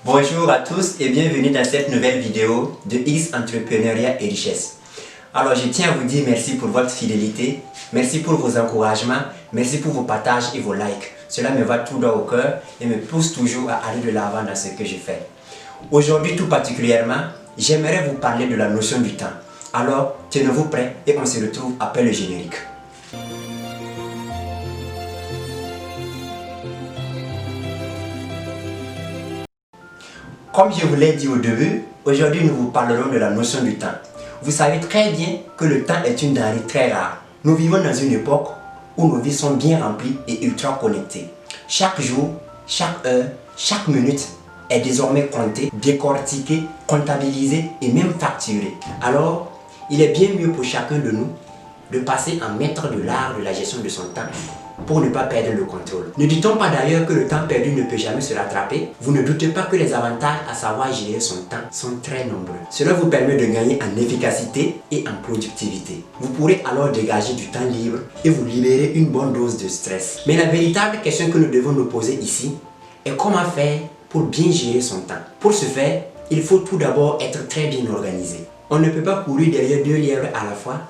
Bonjour à tous et bienvenue dans cette nouvelle vidéo de X Entrepreneuriat et Richesse. Alors je tiens à vous dire merci pour votre fidélité, merci pour vos encouragements, merci pour vos partages et vos likes. Cela me va tout droit au cœur et me pousse toujours à aller de l'avant dans ce que je fais. Aujourd'hui tout particulièrement, j'aimerais vous parler de la notion du temps. Alors tenez-vous prêts et on se retrouve après le générique. Comme je vous l'ai dit au début, aujourd'hui nous vous parlerons de la notion du temps. Vous savez très bien que le temps est une denrée très rare. Nous vivons dans une époque où nos vies sont bien remplies et ultra connectées. Chaque jour, chaque heure, chaque minute est désormais comptée, décortiquée, comptabilisée et même facturée. Alors, il est bien mieux pour chacun de nous de passer en maître de l'art de la gestion de son temps pour ne pas perdre le contrôle. Ne dit-on pas d'ailleurs que le temps perdu ne peut jamais se rattraper? Vous ne doutez pas que les avantages à savoir gérer son temps sont très nombreux. Cela vous permet de gagner en efficacité et en productivité. Vous pourrez alors dégager du temps libre et vous libérer une bonne dose de stress. Mais la véritable question que nous devons nous poser ici est comment faire pour bien gérer son temps. Pour ce faire, il faut tout d'abord être très bien organisé. On ne peut pas courir derrière deux lièvres à la fois,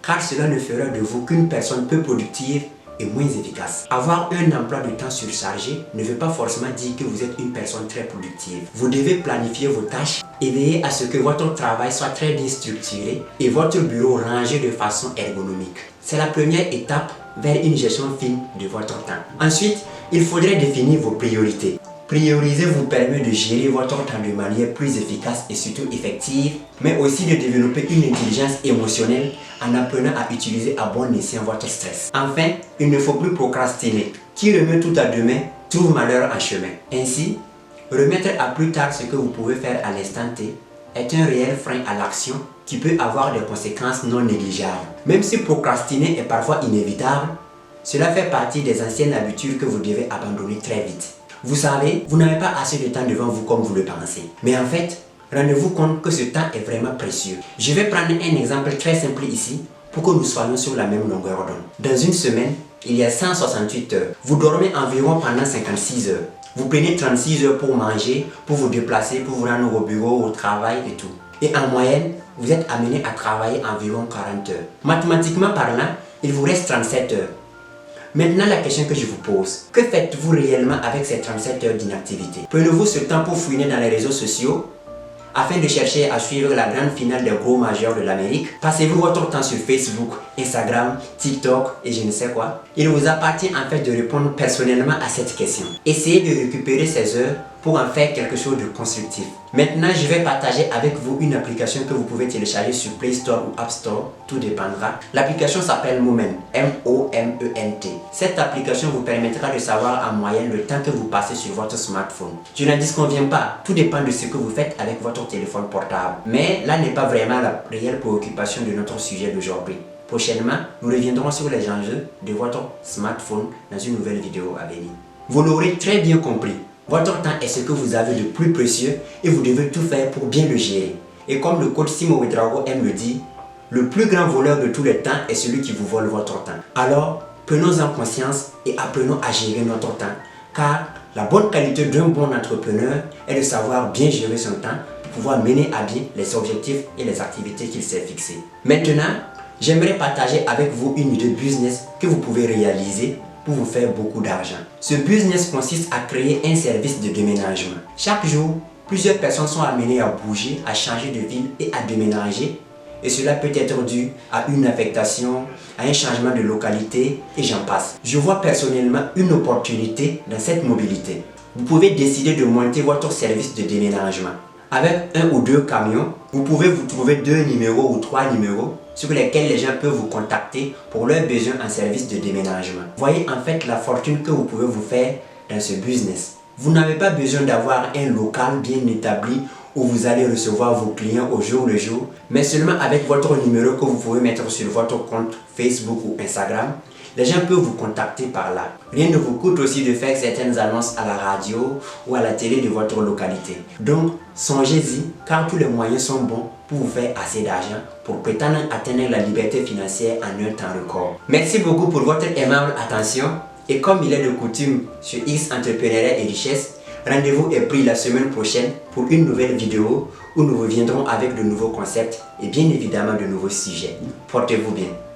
car cela ne fera de vous qu'une personne peu productive et moins efficace. Avoir un emploi de temps surchargé ne veut pas forcément dire que vous êtes une personne très productive. Vous devez planifier vos tâches et veiller à ce que votre travail soit très bien structuré et votre bureau rangé de façon ergonomique. C'est la première étape vers une gestion fine de votre temps. Ensuite, il faudrait définir vos priorités. Prioriser vous permet de gérer votre temps de manière plus efficace et surtout effective, mais aussi de développer une intelligence émotionnelle en apprenant à utiliser à bon escient votre stress. Enfin, il ne faut plus procrastiner. Qui remet tout à demain trouve malheur en chemin. Ainsi, remettre à plus tard ce que vous pouvez faire à l'instant T est un réel frein à l'action qui peut avoir des conséquences non négligeables. Même si procrastiner est parfois inévitable, cela fait partie des anciennes habitudes que vous devez abandonner très vite. Vous savez, vous n'avez pas assez de temps devant vous comme vous le pensez. Mais en fait, rendez-vous compte que ce temps est vraiment précieux. Je vais prendre un exemple très simple ici pour que nous soyons sur la même longueur d'onde. Dans une semaine, il y a 168 heures. Vous dormez environ pendant 56 heures. Vous prenez 36 heures pour manger, pour vous déplacer, pour vous rendre au bureau, au travail et tout. Et en moyenne, vous êtes amené à travailler environ 40 heures. Mathématiquement parlant, il vous reste 37 heures. Maintenant, la question que je vous pose, que faites-vous réellement avec ces 37 heures d'inactivité? Prenez-vous ce temps pour fouiner dans les réseaux sociaux afin de chercher à suivre la grande finale des gros majeurs de l'Amérique? Passez-vous votre temps sur Facebook, Instagram, TikTok et je ne sais quoi? Il vous appartient en fait de répondre personnellement à cette question. Essayez de récupérer ces heures pour en faire quelque chose de constructif. Maintenant, je vais partager avec vous une application que vous pouvez télécharger sur Play Store ou App Store, tout dépendra. L'application s'appelle Moment, M-O-M-E-N-T. Cette application vous permettra de savoir en moyenne le temps que vous passez sur votre smartphone. Je n'en disconviens pas, tout dépend de ce que vous faites avec votre téléphone portable. Mais là n'est pas vraiment la réelle préoccupation de notre sujet d'aujourd'hui. Prochainement, nous reviendrons sur les enjeux de votre smartphone dans une nouvelle vidéo à venir. Vous l'aurez très bien compris. Votre temps est ce que vous avez de plus précieux et vous devez tout faire pour bien le gérer. Et comme le coach Simo Ouedraogo aime le dire, le plus grand voleur de tous les temps est celui qui vous vole votre temps. Alors, prenons-en conscience et apprenons à gérer notre temps. Car la bonne qualité d'un bon entrepreneur est de savoir bien gérer son temps pour pouvoir mener à bien les objectifs et les activités qu'il s'est fixées. Maintenant, j'aimerais partager avec vous une idée business que vous pouvez réaliser pour vous faire beaucoup d'argent. Ce business consiste à créer un service de déménagement. Chaque jour, plusieurs personnes sont amenées à bouger, à changer de ville et à déménager. Et cela peut être dû à une affectation, à un changement de localité et j'en passe. Je vois personnellement une opportunité dans cette mobilité. Vous pouvez décider de monter votre service de déménagement. Avec un ou deux camions, vous pouvez vous trouver 2 numéros ou 3 numéros sur lesquels les gens peuvent vous contacter pour leurs besoins en service de déménagement. Voyez en fait la fortune que vous pouvez vous faire dans ce business. Vous n'avez pas besoin d'avoir un local bien établi où vous allez recevoir vos clients au jour le jour, mais seulement avec votre numéro que vous pouvez mettre sur votre compte Facebook ou Instagram. Les gens peuvent vous contacter par là. Rien ne vous coûte aussi de faire certaines annonces à la radio ou à la télé de votre localité. Donc, songez-y car tous les moyens sont bons pour vous faire assez d'argent pour prétendre atteindre la liberté financière en un temps record. Merci beaucoup pour votre aimable attention et comme il est de coutume sur X Entrepreneuriat et Richesse, Rendez-vous est pris la semaine prochaine pour une nouvelle vidéo où nous reviendrons avec de nouveaux concepts et bien évidemment de nouveaux sujets. Portez-vous bien.